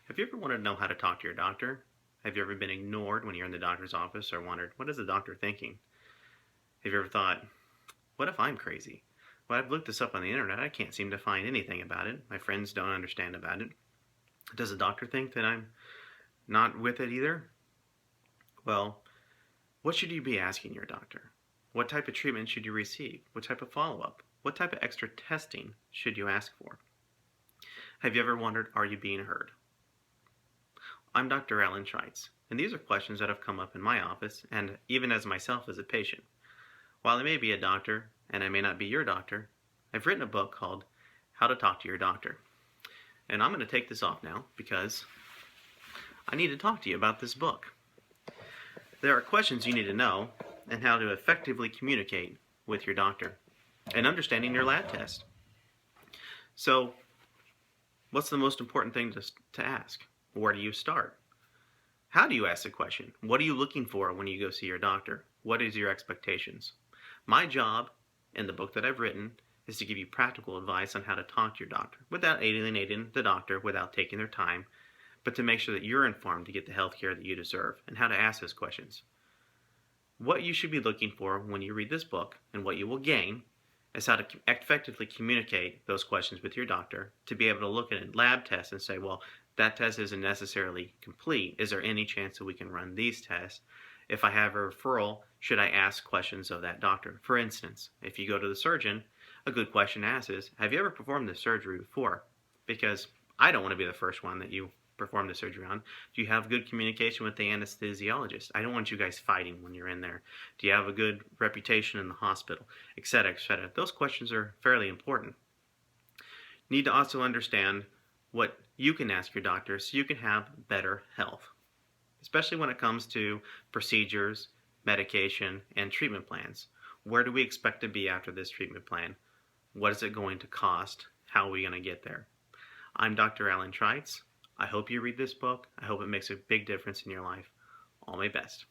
Have you ever wanted to know how to talk to your doctor? Have you ever been ignored when you're in the doctor's office or wondered, what is the doctor thinking? Have you ever thought, what if I'm crazy? Well, I've looked this up on the internet. I can't seem to find anything about it. My friends don't understand about it. Does the doctor think that I'm not with it either? Well, what should you be asking your doctor? What type of treatment should you receive? What type of follow up? What type of extra testing should you ask for? Have you ever wondered, are you being heard? I'm Dr. Alan Trites, and these are questions that have come up in my office and even as myself as a patient. While I may be a doctor and I may not be your doctor, I've written a book called How to Talk to Your Doctor. And I'm going to take this off now because I need to talk to you about this book. There are questions you need to know and how to effectively communicate with your doctor and understanding your lab test. So, what's the most important thing to ask? Where do you start? How do you ask the question? What are you looking for when you go see your doctor? What is your expectations? My job in the book that I've written is to give you practical advice on how to talk to your doctor without alienating the doctor, without taking their time, but to make sure that you're informed to get the health care that you deserve and how to ask those questions. What you should be looking for when you read this book and what you will gain is how to effectively communicate those questions with your doctor to be able to look at a lab test and say, well, that test isn't necessarily complete. Is there any chance that we can run these tests? If I have a referral, should I ask questions of that doctor? For instance, if you go to the surgeon, a good question to ask is, have you ever performed this surgery before? Because I don't want to be the first one that you perform the surgery on. Do you have good communication with the anesthesiologist? I don't want you guys fighting when you're in there. Do you have a good reputation in the hospital? Etc., etc. Those questions are fairly important. You need to also understand what you can ask your doctor so you can have better health, especially when it comes to procedures, medication, and treatment plans. Where do we expect to be after this treatment plan? What is it going to cost? How are we going to get there? I'm Dr. Alan Trites. I hope you read this book. I hope it makes a big difference in your life. All my best.